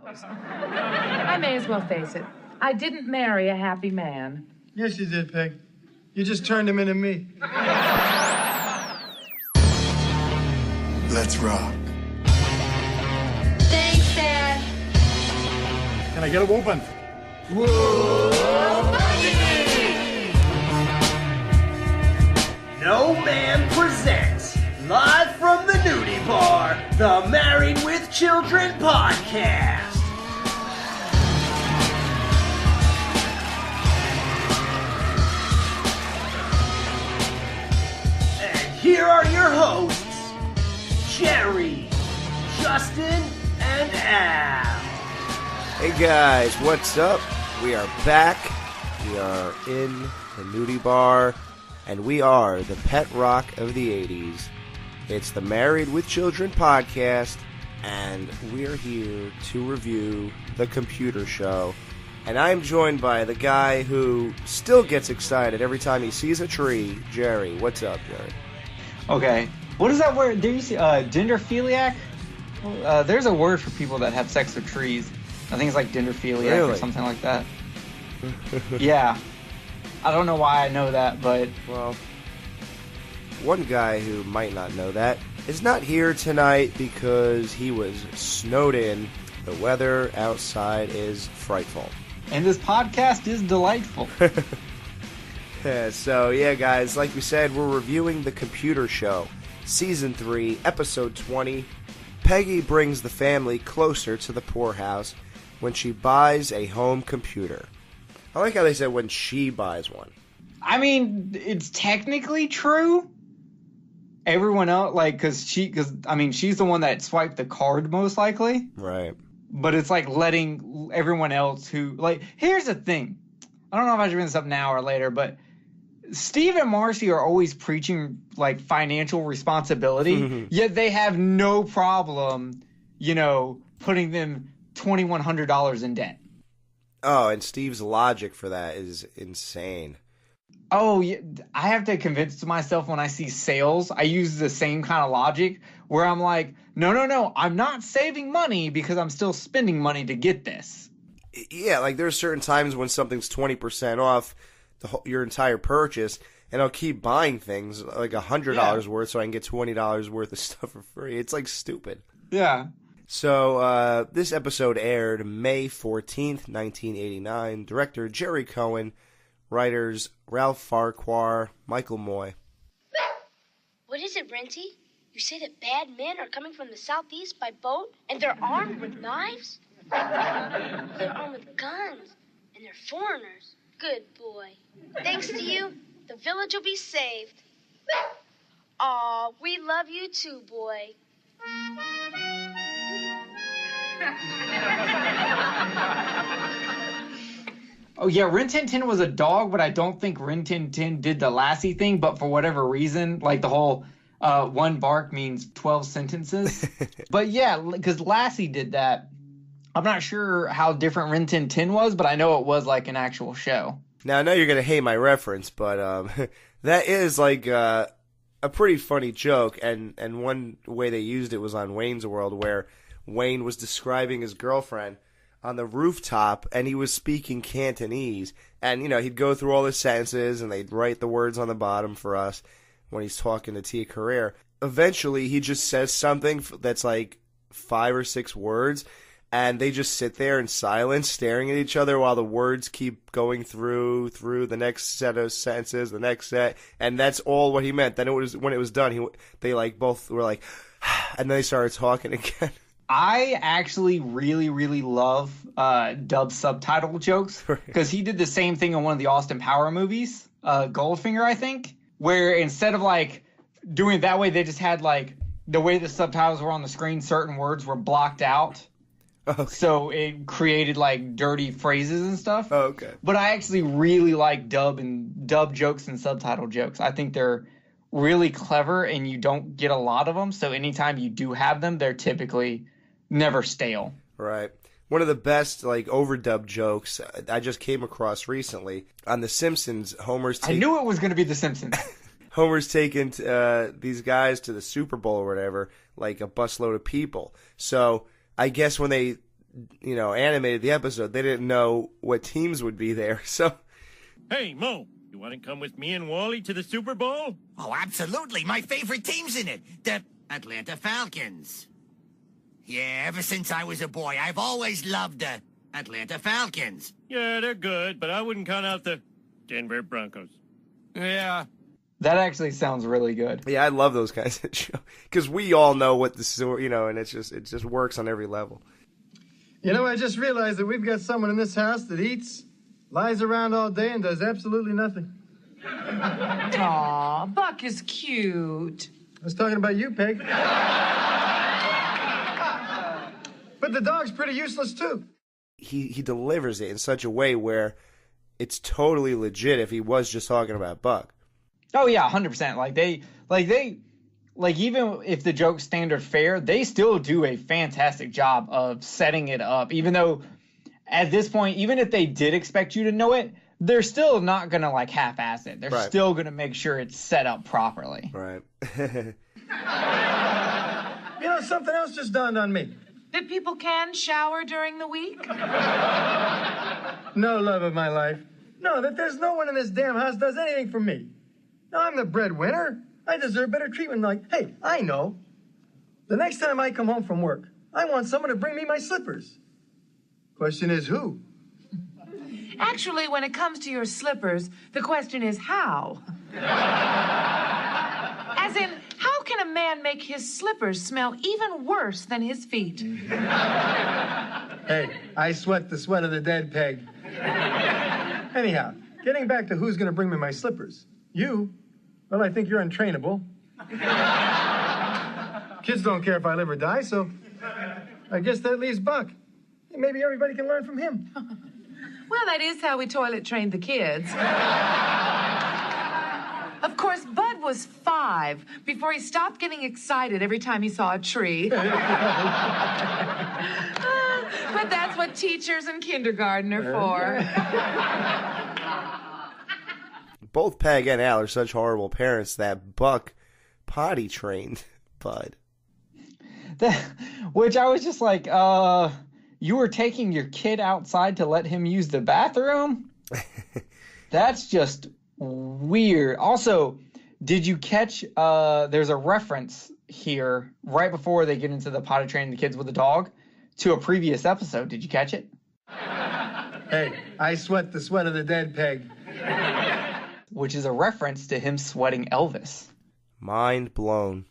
knows? I may as well face it. I didn't marry a happy man. Yes, you did, Peg. You just turned him into me. Let's rock. Thanks, Dad. Can I get a whooping? Whoa, No Man presents, live from the nudie bar, the Married with Children podcast. And here are your hosts, Jerry, Justin, and Al. Hey guys, what's up? We are back. We are in the nudie bar. And we are the pet rock of the 80s. It's the Married with Children podcast, and we're here to review The Computer Show. And I'm joined by the guy who still gets excited every time he sees a tree, Jerry. What's up, Jerry? Okay. What is that word? Did you see genderphiliac? There's a word for people that have sex with trees. I think it's like genderphiliac or something like that. Yeah. I don't know why I know that, but... Well, one guy who might not know that is not here tonight because he was snowed in. The weather outside is frightful. And this podcast is delightful. So, guys, like we said, we're reviewing The Computer Show, Season 3, Episode 20. Peggy brings the family closer to the poorhouse when she buys a home computer. I like how they said when she buys one. I mean, it's technically true. Everyone else, because she's the one that swiped the card most likely. Right. But it's like letting everyone else who, here's the thing. I don't know if I should bring this up now or later, but Steve and Marcy are always preaching, financial responsibility, yet they have no problem, putting them $2,100 in debt. Oh, and Steve's logic for that is insane. Oh, yeah. I have to convince myself when I see sales, I use the same kind of logic where I'm like, no, I'm not saving money because I'm still spending money to get this. Yeah, there's certain times when something's 20% off your entire purchase, and I'll keep buying things $100 worth so I can get $20 worth of stuff for free. It's stupid. Yeah. So, this episode aired May 14th, 1989. Director Jerry Cohen. Writers Ralph Farquhar, Michael Moy. What is it, Renty? You say that bad men are coming from the southeast by boat, and they're armed with knives? They're armed with guns, and they're foreigners. Good boy. Thanks to you, the village will be saved. Aw, we love you too, boy. Oh, yeah, Rin Tin Tin was a dog, but I don't think Rin Tin Tin did the Lassie thing, but for whatever reason, the whole one bark means 12 sentences. But yeah, because Lassie did that. I'm not sure how different Rin Tin Tin was, but I know it was an actual show. Now, I know you're going to hate my reference, but that is a pretty funny joke, and one way they used it was on Wayne's World, where Wayne was describing his girlfriend on the rooftop, and he was speaking Cantonese, and, he'd go through all the sentences, and they'd write the words on the bottom for us when he's talking to Tia Carrere. Eventually, he just says something that's 5 or 6 words, and they just sit there in silence, staring at each other while the words keep going through the next set of sentences, the next set, and that's all what he meant. Then when it was done, they both were and then they started talking again. I actually really, really love dub subtitle jokes because he did the same thing in one of the Austin Power movies, Goldfinger, I think, where instead of doing it that way, they just had the way the subtitles were on the screen, certain words were blocked out. Okay. So it created dirty phrases and stuff. Oh, okay. But I actually really like dub jokes and subtitle jokes. I think they're really clever and you don't get a lot of them. So anytime you do have them, they're typically never stale. Right. One of the best overdub jokes I just came across recently on The Simpsons. I knew it was going to be The Simpsons. Homer's taking these guys to the Super Bowl or whatever, a busload of people. So I guess when they animated the episode, they didn't know what teams would be there. So, Hey, Mo, you want to come with me and Wally to the Super Bowl? Oh, absolutely. My favorite team's in it. The Atlanta Falcons. Yeah, ever since I was a boy, I've always loved the Atlanta Falcons. Yeah, they're good, but I wouldn't count out the Denver Broncos. Yeah. That actually sounds really good. yeah, I love those kinds of shows because we all know what the story, and it just works on every level. I just realized that we've got someone in this house that eats, lies around all day, and does absolutely nothing. Aw, Buck is cute. I was talking about you, Peg. But the dog's pretty useless, too. He delivers it in such a way where it's totally legit if he was just talking about Buck. Oh yeah, 100%. Like even if the joke's standard fare, they still do a fantastic job of setting it up. Even though at this point, even if they did expect you to know it, they're still not gonna half-ass it. They're Right. still gonna make sure it's set up properly. Right. Something else just dawned on me. That people can shower during the week? No, love of my life. No, that there's no one in this damn house does anything for me. No, I'm the breadwinner. I deserve better treatment. Hey, I know. The next time I come home from work, I want someone to bring me my slippers. Question is who? Actually, when it comes to your slippers, the question is how. As in, how can a man make his slippers smell even worse than his feet? Hey, I sweat the sweat of the dead, Peg. Anyhow, getting back to who's going to bring me my slippers. You? Well, I think you're untrainable. Kids don't care if I live or die, so I guess that leaves Buck. Maybe everybody can learn from him. Well, that is how we toilet trained the kids. Of course, Bud was 5 before he stopped getting excited every time he saw a tree. But that's what teachers and kindergarten are for. Both Peg and Al are such horrible parents that Buck potty trained Bud. Which I was just like, you were taking your kid outside to let him use the bathroom? That's just weird. Also, did you catch, there's a reference here right before they get into the potty training the kids with the dog to a previous episode. Did you catch it? Hey, I sweat the sweat of the dead, Peg. Which is a reference to him sweating Elvis. Mind blown.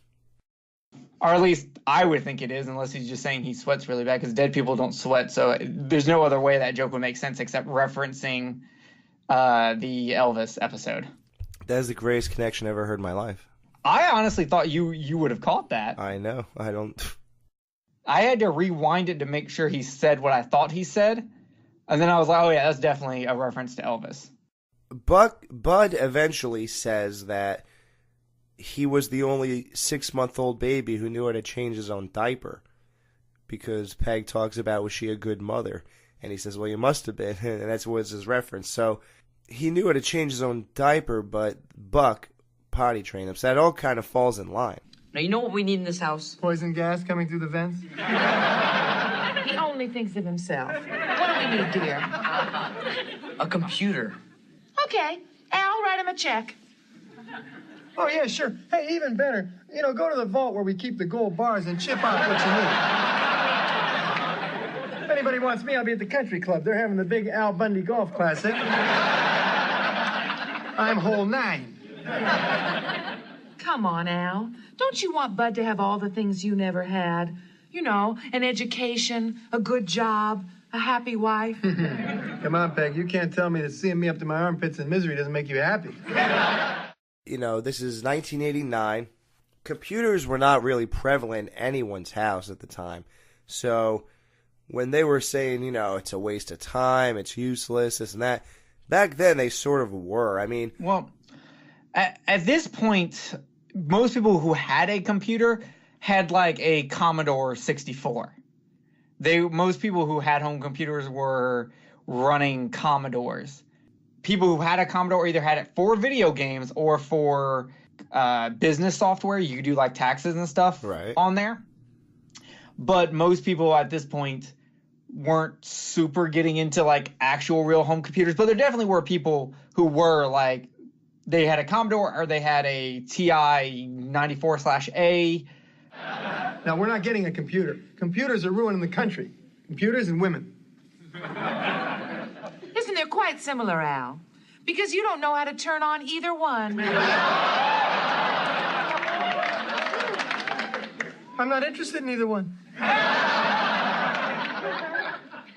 Or at least I would think it is, unless he's just saying he sweats really bad, because dead people don't sweat. So there's no other way that joke would make sense except referencing the Elvis episode. That is the greatest connection I ever heard in my life. I honestly thought you would have caught that. I know. I don't. I had to rewind it to make sure he said what I thought he said. And then I was like, oh yeah, that's definitely a reference to Elvis. Bud eventually says that he was the only 6-month-old baby who knew how to change his own diaper, because Peg talks about, was she a good mother? And he says, well, you must have been, and that's what was his reference. So he knew how to change his own diaper, but Buck potty trained him. So that all kind of falls in line. Now, you know what we need in this house? Poison gas coming through the vents? He only thinks of himself. What do we need, dear? A computer. Okay, Al, write him a check. Oh, yeah, sure. Hey, even better. Go to the vault where we keep the gold bars and chip out what you need. If anybody wants me, I'll be at the country club. They're having the big Al Bundy Golf Classic. I'm hole 9. Come on, Al. Don't you want Bud to have all the things you never had? An education, a good job, a happy wife. Come on, Peg. You can't tell me that seeing me up to my armpits in misery doesn't make you happy. This is 1989. Computers were not really prevalent in anyone's house at the time. So when they were saying, it's a waste of time, it's useless, this and that, back then they sort of were. I mean... Well, at this point, most people who had a computer had like a Commodore 64. Most people who had home computers were running Commodores. People who had a Commodore either had it for video games or for business software. You could do like taxes and stuff right on there. But most people at this point weren't super getting into like actual real home computers, but there definitely were people who were like, they had a Commodore or they had a TI 94/A. Now, we're not getting a computer. Computers are ruining the country. Computers and women. Isn't there quite similar, Al? Because you don't know how to turn on either one. I'm not interested in either one.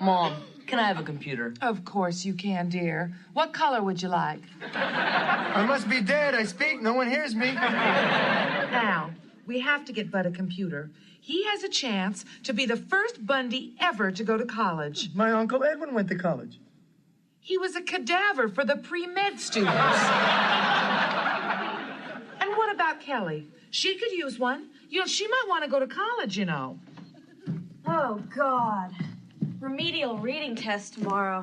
Mom, can I have a computer? Of course you can, dear. What color would you like? I must be dead. I speak. No one hears me. Al, we have to get Bud a computer. He has a chance to be the first Bundy ever to go to college. My Uncle Edwin went to college. He was a cadaver for the pre-med students. And what about Kelly? She could use one. You know, she might want to go to college, you know. Oh, God. Remedial reading test tomorrow.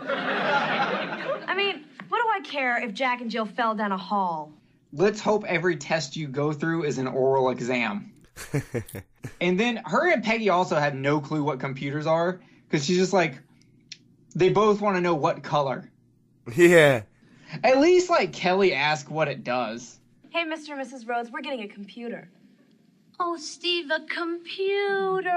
I mean, what do I care if Jack and Jill fell down a hall? Let's hope every test you go through is an oral exam. And then her and Peggy also had no clue what computers are, because she's just like, they both want to know what color. Yeah. At least, like, Kelly asked what it does. Hey, Mr. and Mrs. Rhodes, we're getting a computer. Oh, Steve, a computer.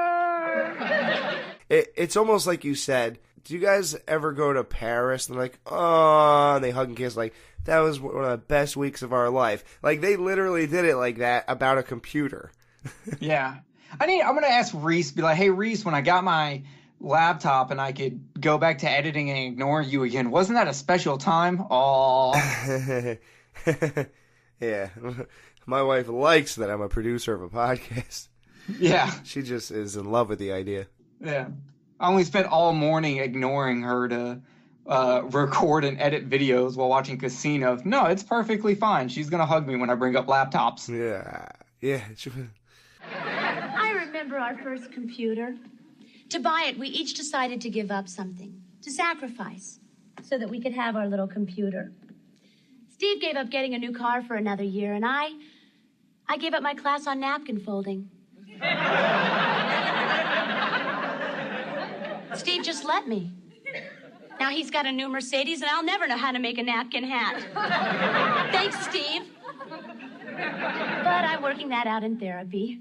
It's almost like you said, do you guys ever go to Paris and like, oh, and they hug and kiss like, that was one of the best weeks of our life. Like, they literally did it like that about a computer. Yeah. I'm going to ask Reese, be like, hey, Reese, when I got my laptop and I could go back to editing and ignore you again, wasn't that a special time? Aw. Yeah. My wife likes that I'm a producer of a podcast. Yeah. She just is in love with the idea. Yeah. I only spent all morning ignoring her to record and edit videos while watching Casino. No, it's perfectly fine. She's going to hug me when I bring up laptops. Yeah. Yeah. I remember our first computer. To buy it, we each decided to give up something, to sacrifice, so that we could have our little computer. Steve gave up getting a new car for another year, and I gave up my class on napkin folding. Steve just let me. Now he's got a new Mercedes, and I'll never know how to make a napkin hat. Thanks, Steve. But I'm working that out in therapy.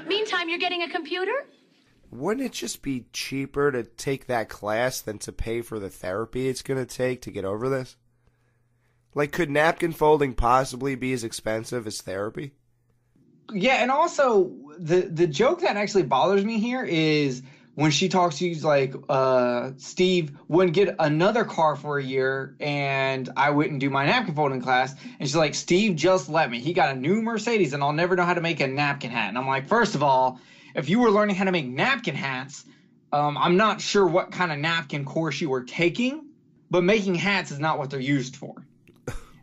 Meantime, you're getting a computer? Wouldn't it just be cheaper to take that class than to pay for the therapy it's going to take to get over this? Like, could napkin folding possibly be as expensive as therapy? Yeah, and also, the joke that actually bothers me here is when she talks to you, like, Steve wouldn't get another car for a year, and I wouldn't do my napkin folding class. And she's like, Steve just let me. He got a new Mercedes, and I'll never know how to make a napkin hat. And I'm like, first of all, if you were learning how to make napkin hats, I'm not sure what kind of napkin course you were taking, but making hats is not what they're used for.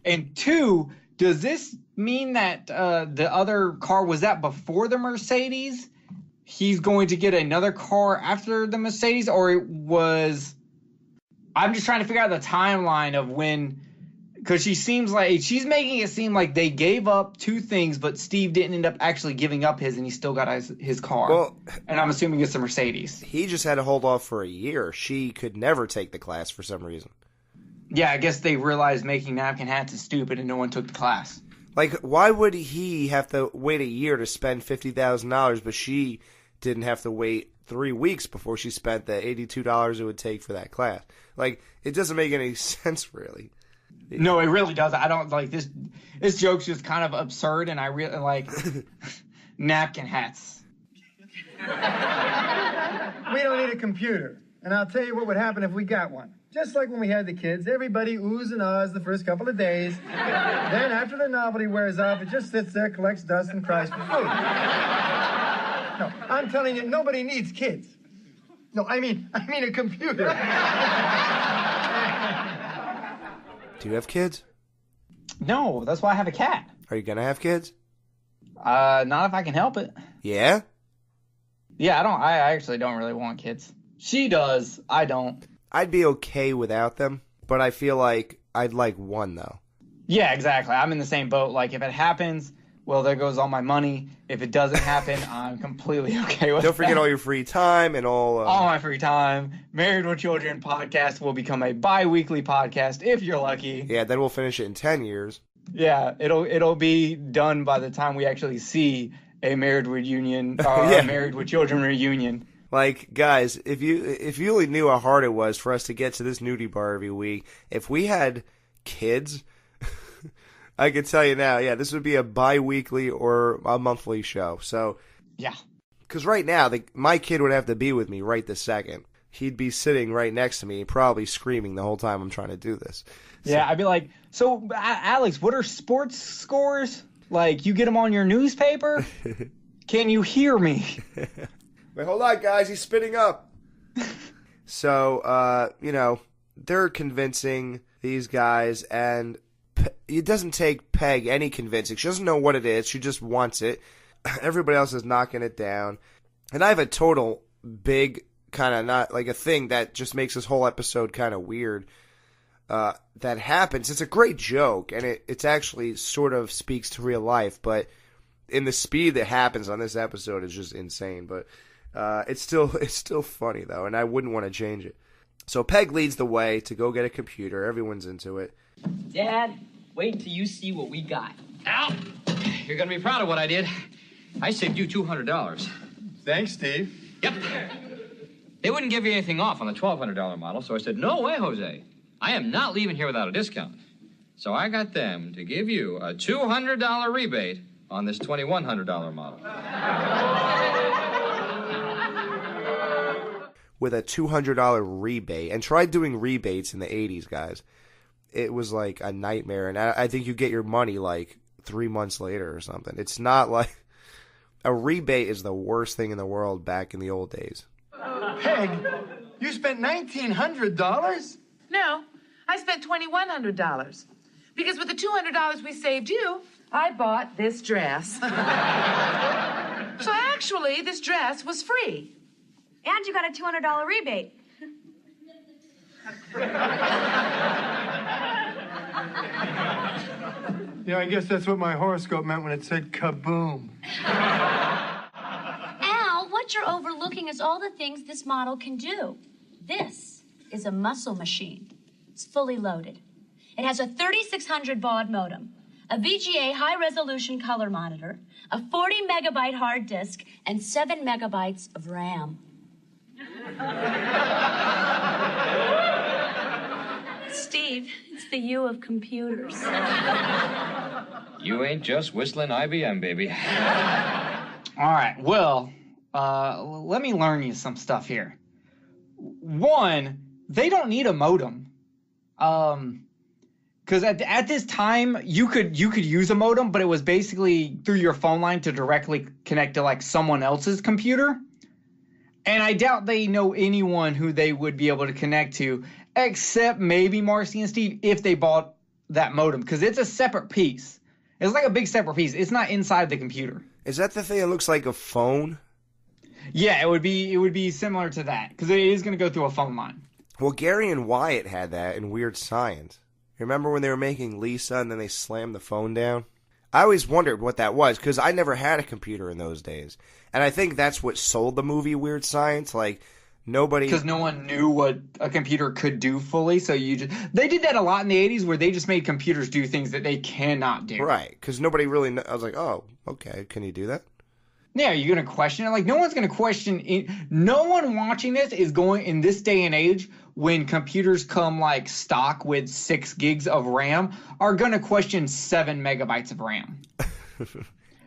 And two, does this mean that the other car, was that before the Mercedes? He's going to get another car after the Mercedes, or it was... I'm just trying to figure out the timeline of when... Because she seems like... She's making it seem like they gave up two things, but Steve didn't end up actually giving up his, and he still got his car. Well, and I'm assuming it's the Mercedes. He just had to hold off for a year. She could never take the class for some reason. Yeah, I guess they realized making napkin hats is stupid, and no one took the class. Like, why would he have to wait a year to spend $50,000, but she didn't have to wait 3 weeks before she spent the $82 it would take for that class? Like, it doesn't make any sense, really. No, it really doesn't. I don't like this. This joke's just kind of absurd, and I really like napkin hats. We don't need a computer. And I'll tell you what would happen if we got one. Just like when we had the kids, everybody oohs and ahs the first couple of days. Then after the novelty wears off, it just sits there, collects dust, and cries for food. No, I'm telling you, nobody needs kids. No, I mean a computer. Do you have kids? No, that's why I have a cat. Are you going to have kids? Not if I can help it. Yeah? Yeah, I actually don't really want kids. She does. I don't. I'd be okay without them, but I feel like I'd like one, though. Yeah, exactly. I'm in the same boat. Like, if it happens, well, there goes all my money. If it doesn't happen, I'm completely okay with it. Don't forget all your free time and all my free time. Married with Children podcast will become a bi-weekly podcast if you're lucky. Yeah, then we'll finish it in 10 years. Yeah, it'll be done by the time we actually see a Married with a Married with Children reunion. Like, guys, if you only knew how hard it was for us to get to this nudie bar every week, if we had kids, I can tell you now, this would be a bi-weekly or a monthly show. So, yeah. Because right now, my kid would have to be with me right this second. He'd be sitting right next to me, probably screaming the whole time I'm trying to do this. Yeah, I'd be like, so, Alex, what are sports scores? Like, you get them on your newspaper? Can you hear me? Wait, hold on, guys. He's spitting up. So, they're convincing these guys, and it doesn't take Peg any convincing. She doesn't know what it is. She just wants it. Everybody else is knocking it down. And I have a total big kind of not like a thing that just makes this whole episode kind of weird. That happens. It's a great joke, and it's actually sort of speaks to real life, but in the speed that happens on this episode is just insane. But it's still funny though, and I wouldn't want to change it. So Peg leads the way to go get a computer. Everyone's into it. Dad, wait till you see what we got. Al, you're gonna be proud of what I did. I saved you $200. Thanks, Steve. Yep. They wouldn't give you anything off on the $1,200 model, so I said, no way, Jose. I am not leaving here without a discount. So I got them to give you a $200 rebate on this $2,100 model. With a $200 rebate, and tried doing rebates in the 80s, guys. It was like a nightmare, and I think you get your money like 3 months later or something. It's not like a rebate is the worst thing in the world back in the old days. Peg, you spent $1,900? No, I spent $2,100. Because with the $200 we saved you, I bought this dress. So actually, this dress was free. And you got a $200 rebate. Yeah, I guess that's what my horoscope meant when it said kaboom. Al, what you're overlooking is all the things this model can do. This is a muscle machine. It's fully loaded. It has a 3600 baud modem, a VGA high-resolution color monitor, a 40-megabyte hard disk, and 7 megabytes of RAM. Steve, it's the U of computers. You ain't just whistling IBM, baby. All right, well, let me learn you some stuff here. One, they don't need a modem. Because at this time, you could use a modem, but it was basically through your phone line to directly connect to, like, someone else's computer. And I doubt they know anyone who they would be able to connect to, except maybe Marcy and Steve, if they bought that modem, because it's a separate piece. It's like a big separate piece. It's not inside the computer. Is that the thing that looks like a phone? Yeah, it would be similar to that, because it is going to go through a phone line. Well, Gary and Wyatt had that in Weird Science. Remember when they were making Lisa and then they slammed the phone down? I always wondered what that was, because I never had a computer in those days. And I think that's what sold the movie Weird Science. Like, nobody... Because no one knew what a computer could do fully, so they did that a lot in the 80s, where they just made computers do things that they cannot do. Right, because nobody really... I was like, oh, okay, can you do that? Yeah, are you going to question it? Like, no one's going to question it. No one watching this is going, in this day and age, when computers come, like, stock with 6 gigs of RAM, are going to question 7 megabytes of RAM.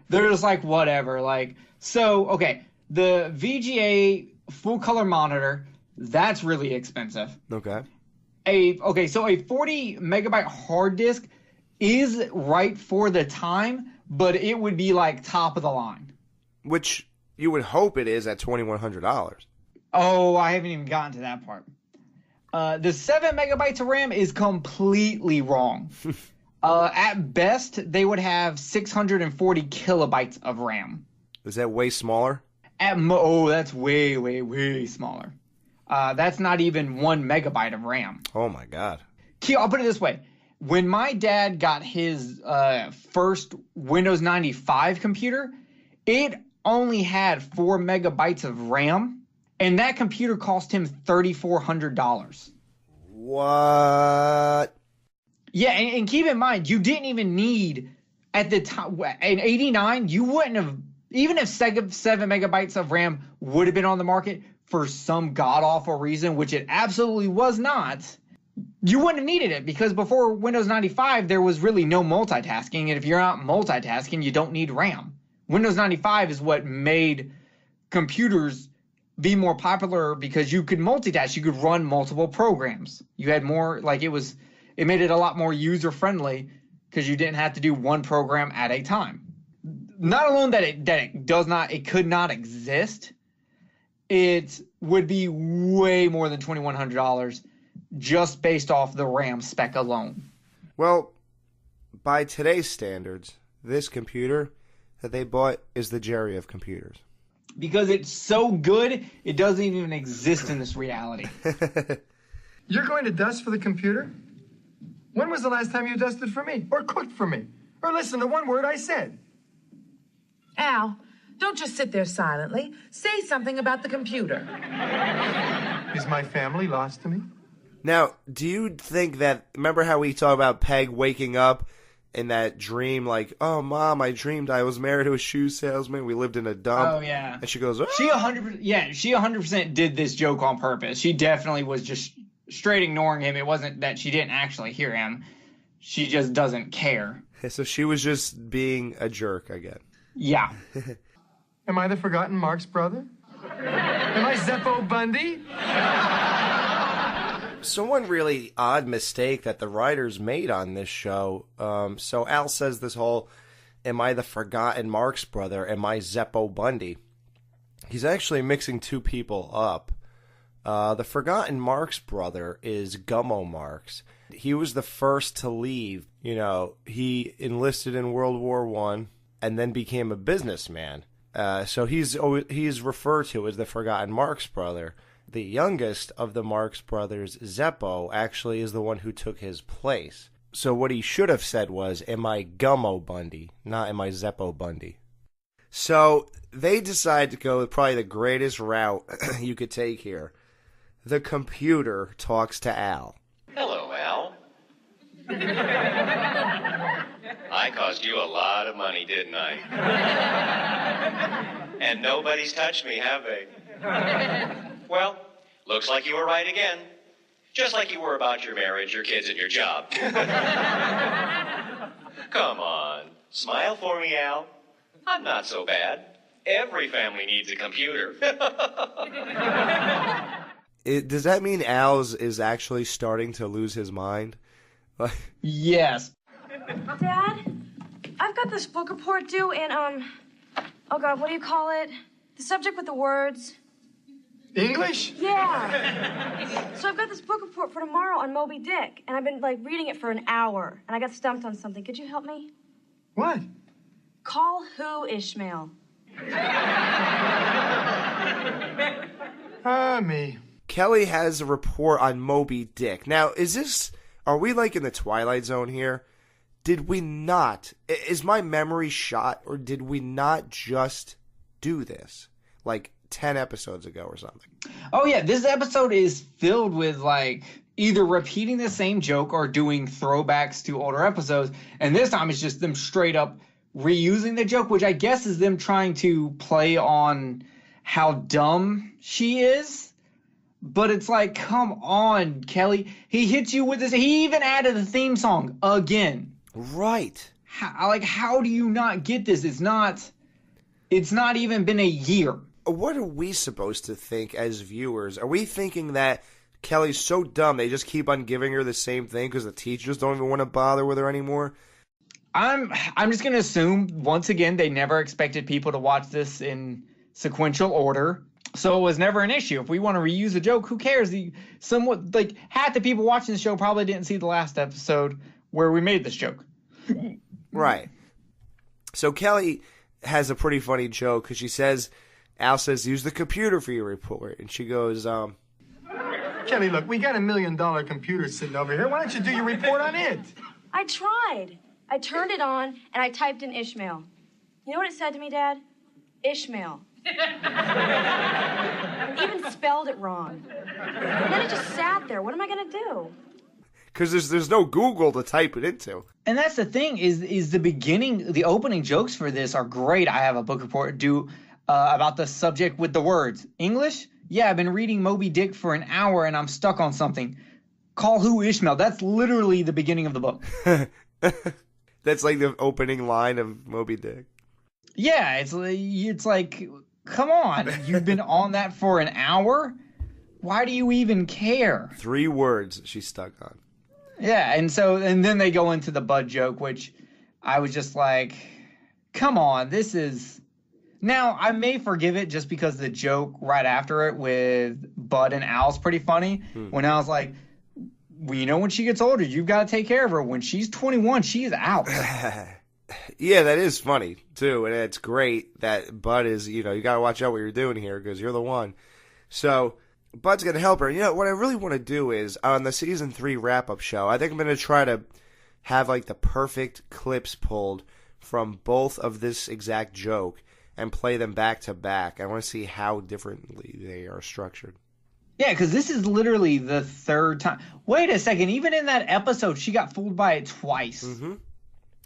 They're just like, whatever. Like, so, okay, the VGA full-color monitor, that's really expensive. Okay. So a 40-megabyte hard disk is right for the time, but it would be, like, top of the line. Which you would hope it is at $2,100. Oh, I haven't even gotten to that part. The 7 megabytes of RAM is completely wrong. At best, they would have 640 kilobytes of RAM. Is that way smaller? That's way, way, way smaller. That's not even 1 megabyte of RAM. Oh, my God. I'll put it this way. When my dad got his first Windows 95 computer, it only had 4 megabytes of RAM, and that computer cost him $3,400. What? Yeah, and keep in mind, you didn't even need, at the time, in 89, you wouldn't have, even if 7 megabytes of RAM would have been on the market for some god-awful reason, which it absolutely was not, you wouldn't have needed it, because before Windows 95, there was really no multitasking, and if you're not multitasking, you don't need RAM. Windows 95 is what made computers be more popular because you could multitask. You could run multiple programs. You had more, like, it made it a lot more user-friendly because you didn't have to do one program at a time. Not alone that it could not exist, it would be way more than $2,100 just based off the RAM spec alone. Well, by today's standards, this computer that they bought is the Jerry of computers. Because it's so good, it doesn't even exist in this reality. You're going to dust for the computer? When was the last time you dusted for me? Or cooked for me? Or listened to one word I said? Al, don't just sit there silently. Say something about the computer. Is my family lost to me? Now, do you think that, remember how we talk about Peg waking up in that dream, like, oh, Mom, I dreamed I was married to a shoe salesman, we lived in a dump. Oh, yeah. And she goes, oh. She 100% did this joke on purpose. She definitely was just straight ignoring him. It wasn't that she didn't actually hear him. She just doesn't care. So she was just being a jerk, I guess. Yeah. Am I the forgotten Marx brother? Am I Zeppo Bundy? One really odd mistake that the writers made on this show. So Al says this whole, am I the forgotten Marx brother? Am I Zeppo Bundy? He's actually mixing two people up. The forgotten Marx brother is Gummo Marx. He was the first to leave. You know, he enlisted in World War I and then became a businessman. So he's referred to as the forgotten Marx brother. The youngest of the Marx brothers, Zeppo, actually is the one who took his place. So what he should have said was, am I Gummo Bundy, not am I Zeppo Bundy. So they decide to go with probably the greatest route you could take here. The computer talks to Al. Hello, Al. I cost you a lot of money, didn't I? And nobody's touched me, have they? Well, looks like you were right again. Just like you were about your marriage, your kids, and your job. Come on. Smile for me, Al. I'm not so bad. Every family needs a computer. Does that mean Al's is actually starting to lose his mind? Yes. Dad, I've got this book report due and, oh God, what do you call it? The subject with the words. English? Yeah. So I've got this book report for tomorrow on Moby Dick, and I've been, reading it for an hour, and I got stumped on something. Could you help me? What? Call who, Ishmael? Me. Kelly has a report on Moby Dick. Now, are we like in the Twilight Zone here? Did we not, is my memory shot, or did we not just do this? Like 10 episodes ago or something. Oh, yeah. This episode is filled with, either repeating the same joke or doing throwbacks to older episodes. And this time it's just them straight up reusing the joke, which I guess is them trying to play on how dumb she is. But it's like, come on, Kelly. He hits you with this. He even added a theme song again. Right. How do you not get this? It's not even been a year. What are we supposed to think as viewers? Are we thinking that Kelly's so dumb they just keep on giving her the same thing because the teachers don't even want to bother with her anymore? I'm just going to assume, once again, they never expected people to watch this in sequential order. So it was never an issue. If we want to reuse a joke, who cares? Half the people watching the show probably didn't see the last episode where we made this joke. Right. So Kelly has a pretty funny joke because she says, Al says, use the computer for your report. And she goes, Kelly, look, we got $1 million computer sitting over here. Why don't you do your report on it? I tried. I turned it on, and I typed in Ishmael. You know what it said to me, Dad? Ishmael. Even spelled it wrong. And then it just sat there. What am I going to do? Because there's no Google to type it into. And that's the thing is the opening jokes for this are great. I have a book report due about the subject with the words. English? Yeah, I've been reading Moby Dick for an hour and I'm stuck on something. Call who Ishmael? That's literally the beginning of the book. That's like the opening line of Moby Dick. Yeah, it's like, come on. You've been on that for an hour? Why do you even care? 3 words she's stuck on. Yeah, and then they go into the Bud joke, which I was just like, come on, this is... Now, I may forgive it just because the joke right after it with Bud and Al's pretty funny. When Al's like, well, you know, when she gets older, you've got to take care of her. When she's 21, she is out. Yeah, that is funny, too. And it's great that Bud is, you got to watch out what you're doing here because you're the one. So... Bud's going to help her. You know, what I really want to do is, on the Season 3 wrap-up show, I think I'm going to try to have, like, the perfect clips pulled from both of this exact joke and play them back to back. I want to see how differently they are structured. Yeah, because this is literally the 3rd time. Wait a second. Even in that episode, she got fooled by it twice. Mm-hmm.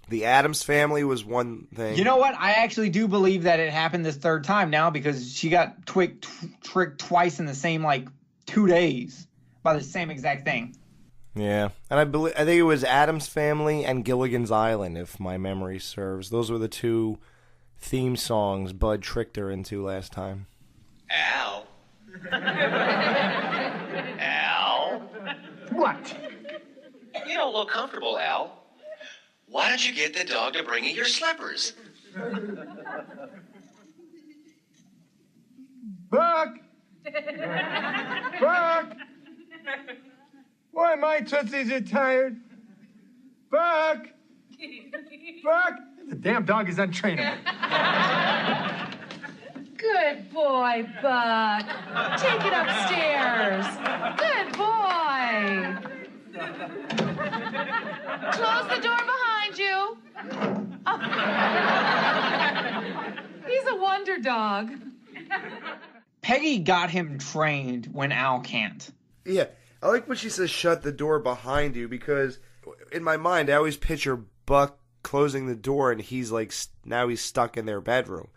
The Addams Family was one thing. You know what? I actually do believe that it happened this 3rd time now because she got tricked twice in the same, 2 days by the same exact thing. Yeah. And I think it was Addams Family and Gilligan's Island, if my memory serves. Those were the 2 theme songs Bud tricked her into last time. Al? Al? What? You don't look comfortable, Al. Why don't you get the dog to bring you your slippers? Buck! Buck! Why my tootsies are tired? Buck! Buck! The damn dog is untrainable. Good boy, Buck. Take it upstairs. Good boy. Close the door behind you. Oh. He's a wonder dog. Peggy got him trained when Al can't. Yeah, I like when she says shut the door behind you because in my mind I always picture Buck closing the door and he's now he's stuck in their bedroom.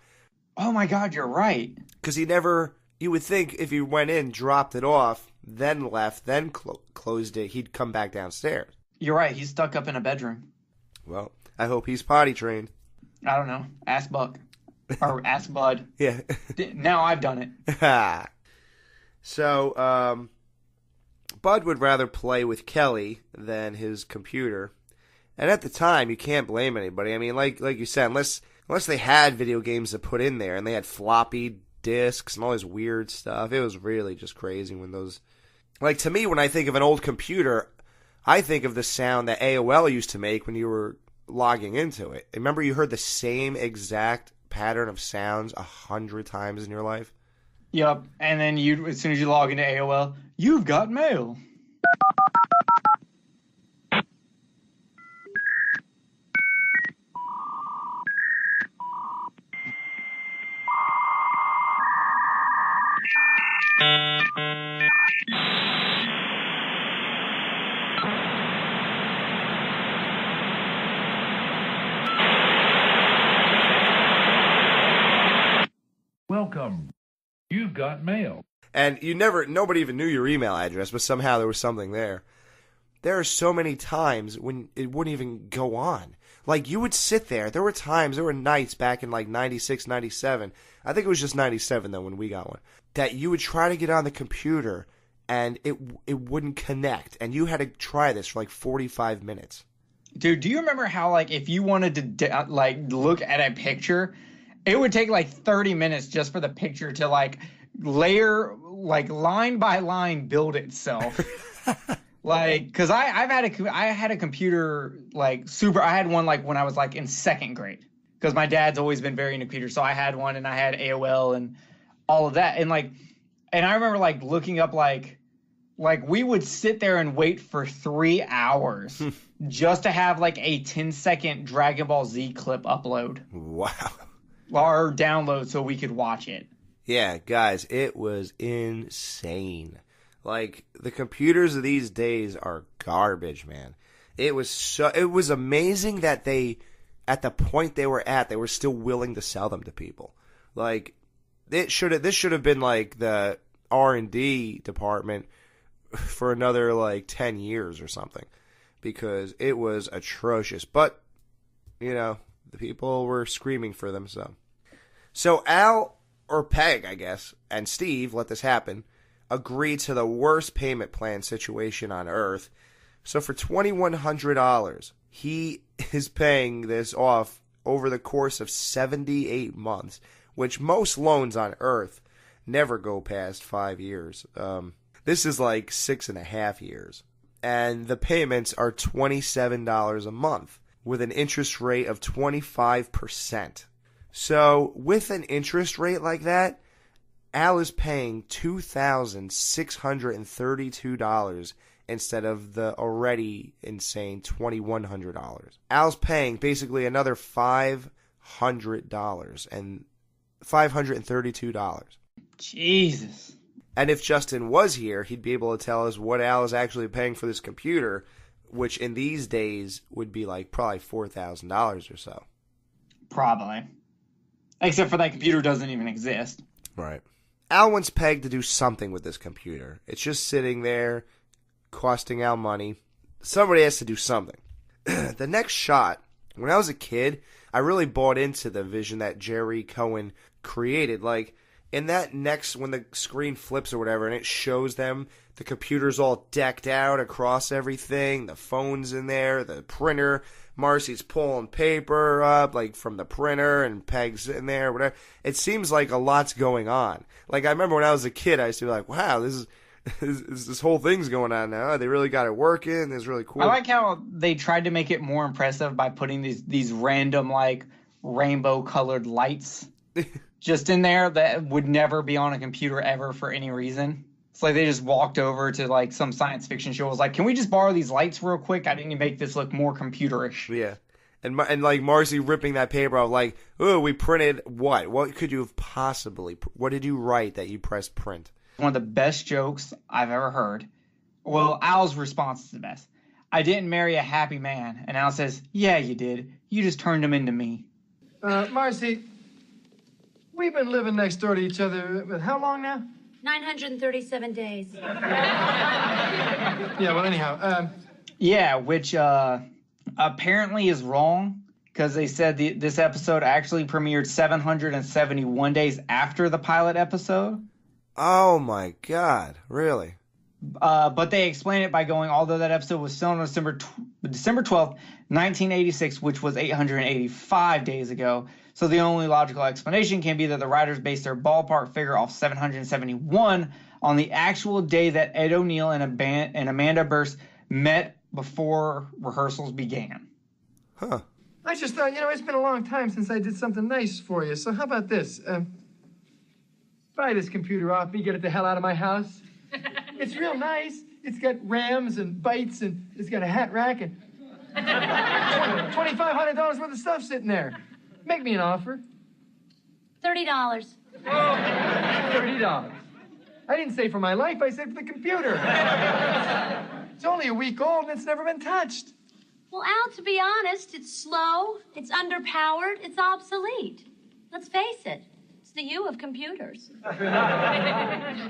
Oh my God, you're right. Because you would think if he went in, dropped it off, then left, then closed it, he'd come back downstairs. You're right, he's stuck up in a bedroom. Well, I hope he's potty trained. I don't know. Ask Buck. Or ask Bud. Yeah. Now I've done it. So, Bud would rather play with Kelly than his computer. And at the time, you can't blame anybody. I mean, like you said, unless they had video games to put in there and they had floppy disks and all this weird stuff, it was really just crazy when those... Like, to me, when I think of an old computer, I think of the sound that AOL used to make when you were logging into it. Remember you heard the same exact pattern of sounds 100 times in your life? Yup. And then as soon as you log into AOL, you've got mail. Welcome. You've got mail. And nobody even knew your email address, but somehow there was something there. There are so many times when it wouldn't even go on. Like, you would sit there. There were nights back in 96, 97. I think it was just 97, though, when we got one. That you would try to get on the computer, and it wouldn't connect. And you had to try this for 45 minutes. Dude, do you remember how, if you wanted to, look at a picture, it would take, 30 minutes just for the picture to, layer, line by line build itself. Because I had a computer, I had one, when I was, in 2nd grade. Because my dad's always been very into computers, so I had one, and I had AOL and all of that. And, and I remember, looking up, Like, we would sit there and wait for 3 hours just to have, like, a 10-second Dragon Ball Z clip upload. Wow. Or download so we could watch it. Yeah, guys, it was insane. Like, the computers of these days are garbage, man. It was amazing that they, at the point they were at, they were still willing to sell them to people. Like, this should have been like the R&D department for another like 10 years or something, because it was atrocious. But, you know, the people were screaming for them. So Al, or Peg, I guess, and Steve let this happen, agreed to the worst payment plan situation on Earth. So for $2,100, he is paying this off over the course of 78 months, which most loans on Earth never go past 5 years. This is like 6.5 years. And the payments are $27 a month with an interest rate of 25%. So with an interest rate like that, Al is paying $2,632 instead of the already insane $2,100. Al's paying basically another $500 and $532. Jesus. And if Justin was here, he'd be able to tell us what Al is actually paying for this computer, which in these days would be like probably $4,000 or so. Probably. Except for that computer doesn't even exist. Right. Al wants Peg to do something with this computer. It's just sitting there, costing Al money. Somebody has to do something. The next shot, when I was a kid, I really bought into the vision that Jerry Cohen created. Like, in that next, when the screen flips or whatever, and it shows them, the computer's all decked out across everything, the phone's in there, the printer, Marcy's pulling paper up, like, from the printer, and Peg's in there, whatever. It seems like a lot's going on. Like, I remember when I was a kid, I used to be like, wow, this whole thing's going on now. They really got it working. It's really cool. I like how they tried to make it more impressive by putting these random, like, rainbow-colored lights just in there that would never be on a computer ever for any reason. It's like they just walked over to, like, some science fiction show. It was like, can we just borrow these lights real quick? I need to make this look more computerish. Yeah. And like, Marcy ripping that paper off, like, oh, we printed what? What could you have possibly... What did you write that you pressed print? One of the best jokes I've ever heard. Well, Al's response is the best. I didn't marry a happy man. And Al says, yeah, you did. You just turned him into me. Marcy, we've been living next door to each other, but how long now? 937 days. Yeah, well, anyhow. Yeah, which apparently is wrong, because they said this episode actually premiered 771 days after the pilot episode. Oh, my God. Really? But they explain it by going, although that episode was filmed on December 12th, 1986, which was 885 days ago. So the only logical explanation can be that the writers based their ballpark figure off 771 on the actual day that Ed O'Neill and Amanda Burst met before rehearsals began. Huh. I just thought, it's been a long time since I did something nice for you. So how about this? Buy this computer off me, get it the hell out of my house. It's real nice. It's got RAMs and bytes, and it's got a hat rack and $2,500 worth of stuff sitting there. Make me an offer. $30. $30. I didn't say for my life, I said for the computer. It's only a week old and it's never been touched. Well, Al, to be honest, it's slow, it's underpowered, it's obsolete. Let's face it, it's the you of computers.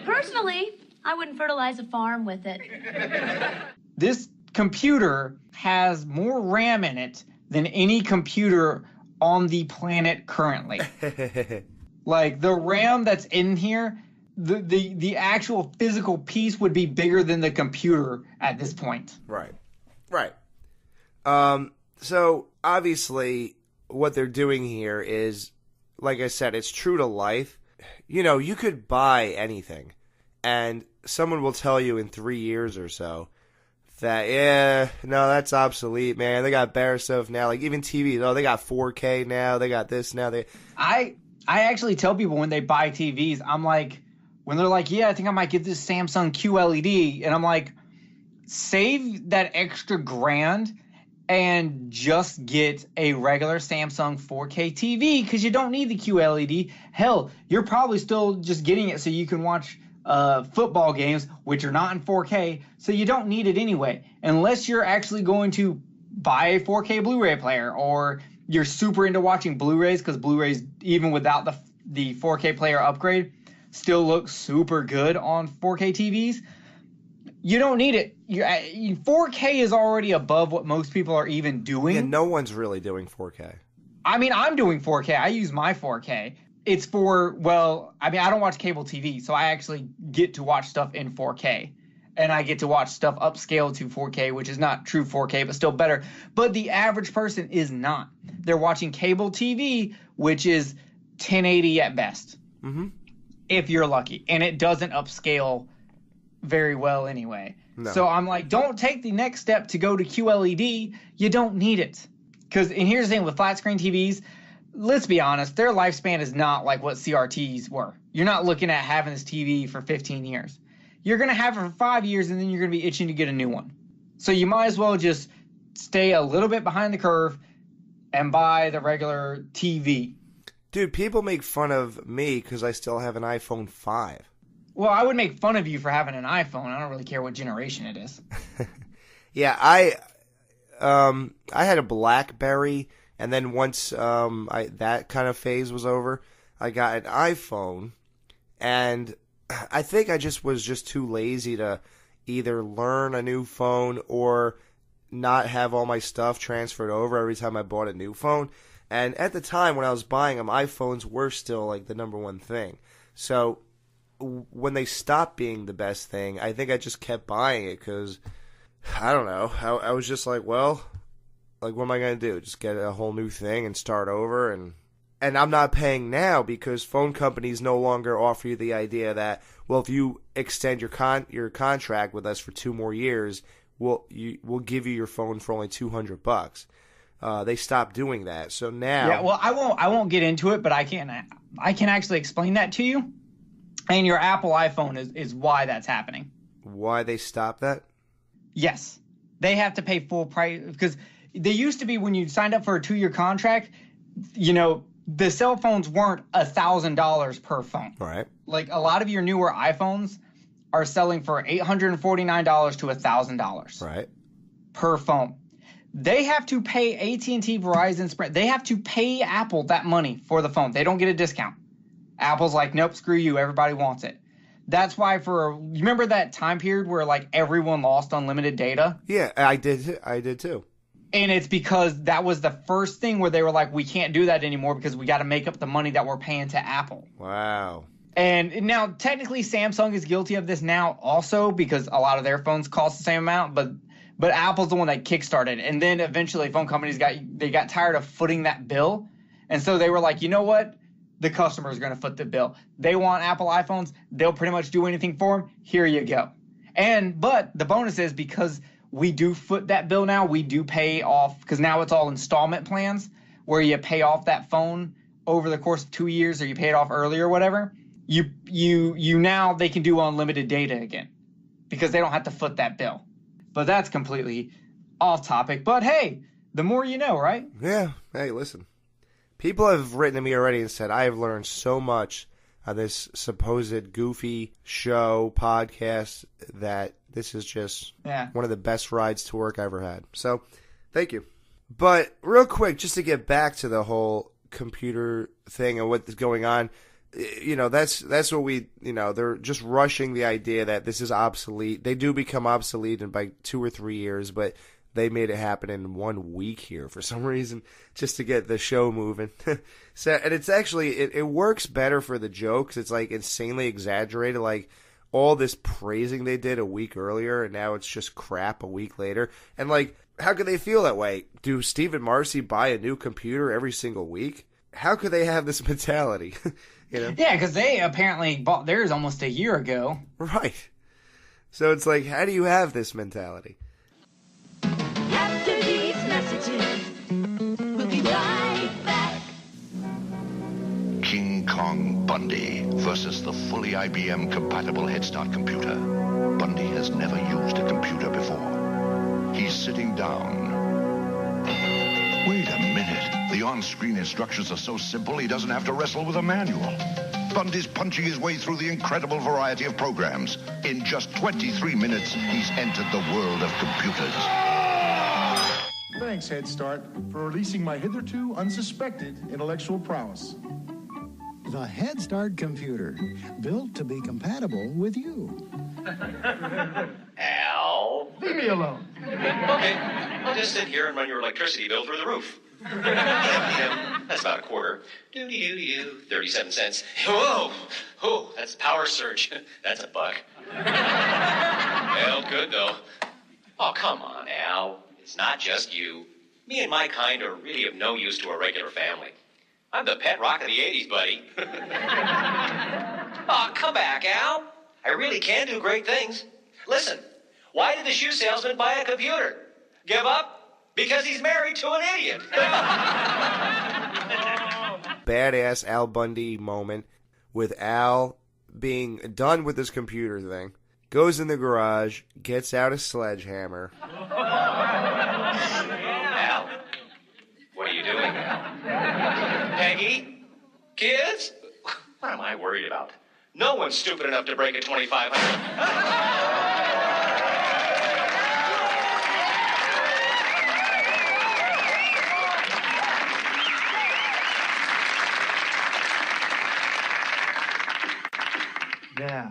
Personally, I wouldn't fertilize a farm with it. This computer has more RAM in it than any computer on the planet currently. Like, the RAM that's in here, the actual physical piece would be bigger than the computer at this point. Right. So, obviously, what they're doing here is, like I said, it's true to life. You could buy anything, and someone will tell you in 3 years or so that, no, that's obsolete, man. They got better stuff now. Like, even TVs, they got 4K now. They got this now. I actually tell people when they buy TVs, I'm like, when they're like, yeah, I think I might get this Samsung QLED. And I'm like, save that extra $1,000 and just get a regular Samsung 4K TV because you don't need the QLED. Hell, you're probably still just getting it so you can watch football games, which are not in 4K, so you don't need it anyway. Unless you're actually going to buy a 4K Blu-ray player or you're super into watching Blu-rays, because Blu-rays, even without the 4K player upgrade, still look super good on 4K TVs. You don't need it. 4K is already above what most people are even doing. Yeah, no one's really doing 4K. I mean, I'm doing 4K. I use my 4K. It's for, well, I mean, I don't watch cable TV, so I actually get to watch stuff in 4K. And I get to watch stuff upscaled to 4K, which is not true 4K, but still better. But the average person is not. They're watching cable TV, which is 1080 at best, if you're lucky. And it doesn't upscale very well anyway. No. So I'm like, don't take the next step to go to QLED. You don't need it. And here's the thing with flat screen TVs, let's be honest, their lifespan is not like what CRTs were. You're not looking at having this TV for 15 years. You're going to have it for 5 years, and then you're going to be itching to get a new one. So you might as well just stay a little bit behind the curve and buy the regular TV. Dude, people make fun of me because I still have an iPhone 5. Well, I would make fun of you for having an iPhone. I don't really care what generation it is. Yeah, I had a BlackBerry, and then once that kind of phase was over, I got an iPhone, and I think I was just too lazy to either learn a new phone or not have all my stuff transferred over every time I bought a new phone. And at the time when I was buying them, iPhones were still like the number one thing. So when they stopped being the best thing, I think I just kept buying it because, I don't know, I was just like, well, like, what am I going to do? Just get a whole new thing and start over? And I'm not paying now because phone companies no longer offer you the idea that, well, if you extend your contract with us for 2 more years, we'll give you your phone for only $200. They stopped doing that. So now, yeah. Well, I won't get into it, but I can actually explain that to you. And your Apple iPhone is why that's happening. Why they stopped that? Yes, they have to pay full price because they used to be when you signed up for a 2-year contract. You know, the cell phones weren't $1,000 per phone. Right. Like a lot of your newer iPhones are selling for $849 to $1,000. Right. Per phone. They have to pay AT&T, Verizon, Sprint. They have to pay Apple that money for the phone. They don't get a discount. Apple's like, nope, screw you. Everybody wants it. That's why you remember that time period where like everyone lost unlimited data? Yeah, I did too. And it's because that was the first thing where they were like, we can't do that anymore because we got to make up the money that we're paying to Apple. Wow. And now technically Samsung is guilty of this now also because a lot of their phones cost the same amount, but Apple's the one that kickstarted. And then eventually phone companies got tired of footing that bill. And so they were like, you know what? The customer is going to foot the bill. They want Apple iPhones. They'll pretty much do anything for them. Here you go. But the bonus is because we do foot that bill now, we do pay off, because now it's all installment plans where you pay off that phone over the course of 2 years or you pay it off early or whatever. You now they can do unlimited data again because they don't have to foot that bill. But that's completely off topic. But hey, the more you know, right? Yeah. Hey, listen. People have written to me already and said, I have learned so much on this supposed goofy show, podcast, that this is just one of the best rides to work I ever had. So, thank you. But real quick, just to get back to the whole computer thing and what's going on, you know, that's what they're just rushing the idea that this is obsolete. They do become obsolete in by 2 or 3 years, but they made it happen in 1 week here for some reason, just to get the show moving. So, and it's actually, it works better for the jokes. It's like insanely exaggerated, like all this praising they did a week earlier, and now it's just crap a week later. And like, how could they feel that way? Do Steve and Marcy buy a new computer every single week? How could they have this mentality? You know? Yeah, because they apparently bought theirs almost a year ago. Right. So it's like, how do you have this mentality? After these messages, we'll be right back. King King Kong Bundy versus the fully IBM-compatible Head Start computer. Bundy has never used a computer before. He's sitting down. Wait a minute. The on-screen instructions are so simple he doesn't have to wrestle with a manual. Bundy's punching his way through the incredible variety of programs. In just 23 minutes, he's entered the world of computers. Thanks, Head Start, for releasing my hitherto unsuspected intellectual prowess. The Head Start computer, built to be compatible with you. Al? Leave me alone. Okay, I'll just sit here and run your electricity bill through the roof. That's about a quarter. 37 cents. Whoa! Oh, that's power surge. That's a buck. Well, good though. Oh, come on, Al. It's not just you. Me and my kind are really of no use to a regular family. I'm the pet rock of the 80s, buddy. Oh, come back, Al. I really can do great things. Listen, why did the shoe salesman buy a computer? Give up? Because he's married to an idiot. Badass Al Bundy moment with Al being done with this computer thing. Goes in the garage, gets out a sledgehammer. Al, what are you doing, Al? Peggy? Kids? What am I worried about? No one's stupid enough to break a 2500. Now.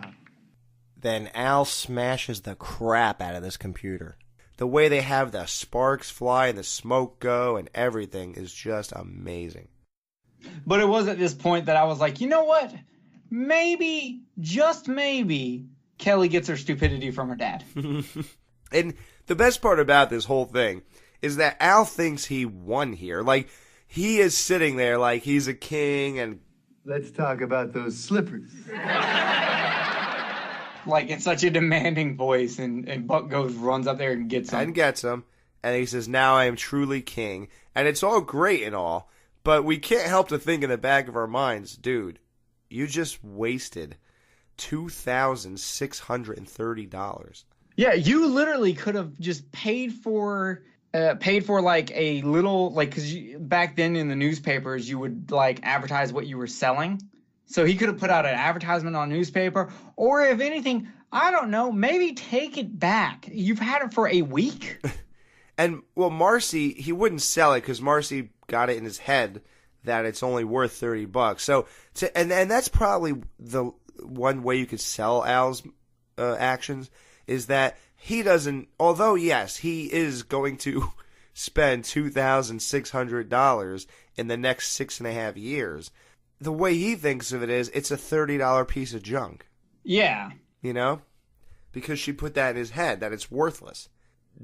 Then Al smashes the crap out of this computer. The way they have the sparks fly and the smoke go and everything is just amazing. But it was at this point that I was like, you know what? Maybe, just maybe, Kelly gets her stupidity from her dad. And the best part about this whole thing is that Al thinks he won here. Like, he is sitting there like he's a king and... Let's talk about those slippers. Like, in such a demanding voice, and Buck runs up there and gets them. And gets them, and he says, now I am truly king. And it's all great and all, but we can't help to think in the back of our minds, dude, you just wasted $2,630. Yeah, you literally could have just paid for like a little, like, because back then in the newspapers, you would, like, advertise what you were selling. So he could have put out an advertisement on a newspaper, or if anything, I don't know, maybe take it back. You've had it for a week. And, well, Marcy, he wouldn't sell it because Marcy got it in his head that it's only worth $30. So, and that's probably the one way you could sell Al's actions is that he doesn't, although, yes, he is going to spend $2,600 in the next 6.5 years. The way he thinks of it is, it's a $30 piece of junk. Yeah. You know? Because she put that in his head, that it's worthless.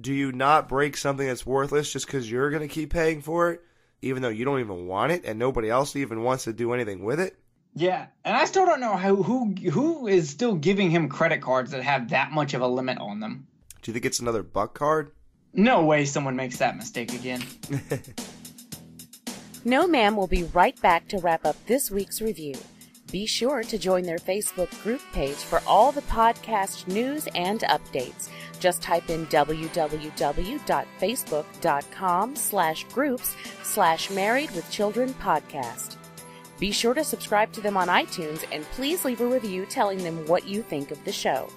Do you not break something that's worthless just because you're going to keep paying for it, even though you don't even want it and nobody else even wants to do anything with it? Yeah, and I still don't know who is still giving him credit cards that have that much of a limit on them. Do you think it's another Buck card? No way someone makes that mistake again. No Ma'am will be right back to wrap up this week's review. Be sure to join their Facebook group page for all the podcast news and updates. Just type in www.facebook.com/groups/marriedwithchildrenpodcast. Be sure to subscribe to them on iTunes and please leave a review telling them what you think of the show.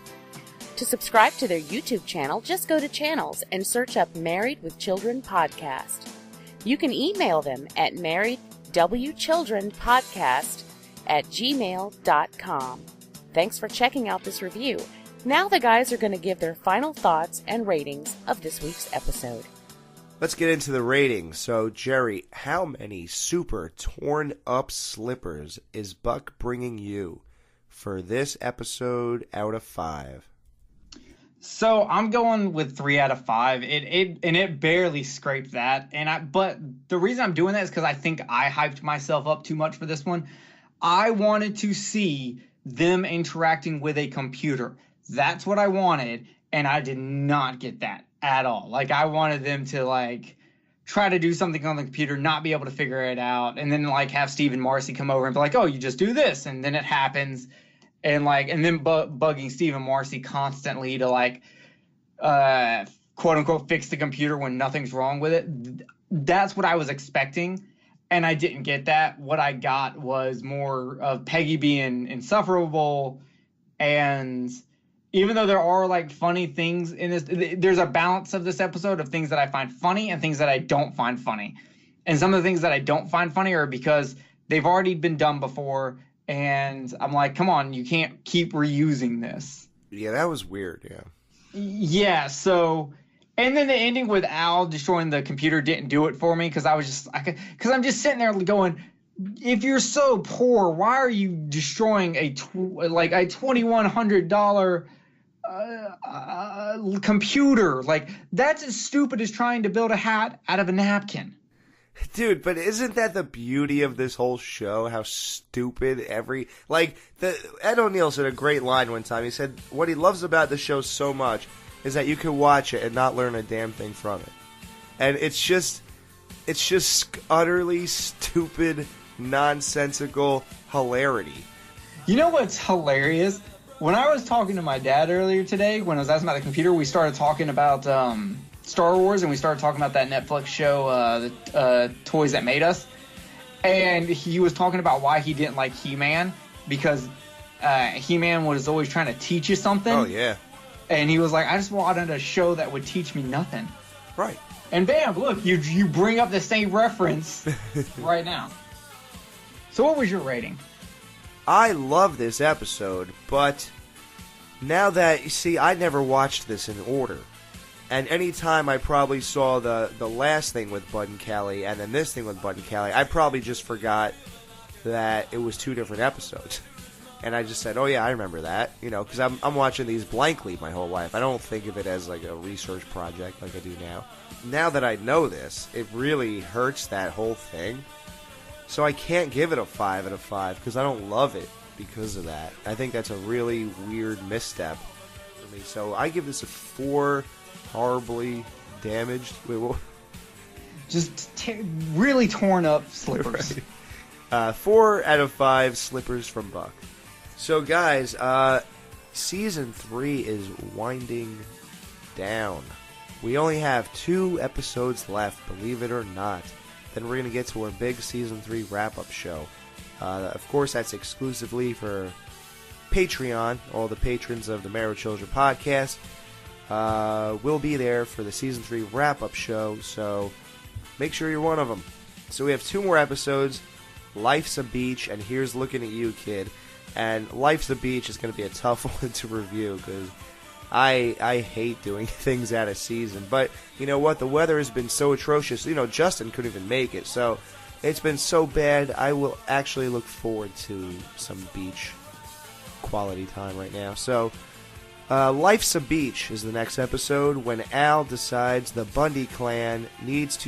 To subscribe to their YouTube channel, just go to channels and search up Married with Children Podcast. You can email them at marriedwchildrenpodcast@gmail.com. Thanks for checking out this review. Now the guys are going to give their final thoughts and ratings of this week's episode. Let's get into the ratings. So, Jerry, how many super torn up slippers is Buck bringing you for this episode out of 5? So I'm going with 3 out of 5. It barely scraped that. But the reason I'm doing that is because I think I hyped myself up too much for this one. I wanted to see them interacting with a computer. That's what I wanted, and I did not get that at all. Like, I wanted them to, like, try to do something on the computer, not be able to figure it out, and then like have Steve and Marcy come over and be like, "Oh, you just do this," and then it happens, and then bugging Steve and Marcy constantly to like, quote unquote, fix the computer when nothing's wrong with it. That's what I was expecting, and I didn't get that. What I got was more of Peggy being insufferable, and even though there are like funny things in this, there's a balance of this episode of things that I find funny and things that I don't find funny. And some of the things that I don't find funny are because they've already been done before, and I'm like, come on, you can't keep reusing this. Yeah, that was weird, yeah. Yeah, so, and then the ending with Al destroying the computer didn't do it for me, because I'm just sitting there going, if you're so poor, why are you destroying a $2,100 computer? Like, that's as stupid as trying to build a hat out of a napkin. Dude, but isn't that the beauty of this whole show? How stupid Ed O'Neill said a great line one time. He said, what he loves about the show so much is that you can watch it and not learn a damn thing from it. And it's just utterly stupid, nonsensical hilarity. You know what's hilarious? When I was talking to my dad earlier today, when I was asking about the computer, we started talking about Star Wars, and we started talking about that Netflix show, Toys That Made Us. And he was talking about why he didn't like He-Man, because He-Man was always trying to teach you something. Oh, yeah. And he was like, I just wanted a show that would teach me nothing. Right. And bam, look, you bring up the same reference right now. So what was your rating? I love this episode, but now that, you see, I never watched this in order. And anytime I probably saw the last thing with Bud and Callie and then this thing with Bud and Callie, I probably just forgot that it was two different episodes. And I just said, oh yeah, I remember that, because I'm watching these blankly my whole life. I don't think of it as like a research project like I do now. Now that I know this, it really hurts that whole thing. So I can't give it a 5 out of 5 because I don't love it because of that. I think that's a really weird misstep for me. So I give this a 4 horribly damaged. Wait, what? Just really torn up slippers. Right. 4 out of 5 slippers from Buck. So guys, season 3 is winding down. We only have 2 episodes left, believe it or not. Then we're going to get to our big Season 3 wrap-up show. Of course, that's exclusively for Patreon. All the patrons of the Married with Children podcast will be there for the Season 3 wrap-up show, so make sure you're one of them. So we have 2 more episodes, Life's a Beach, and Here's Looking at You, Kid. And Life's a Beach is going to be a tough one to review, because I hate doing things out of season. But you know what? The weather has been so atrocious. Justin couldn't even make it. So it's been so bad. I will actually look forward to some beach quality time right now. So Life's a Beach is the next episode when Al decides the Bundy clan needs to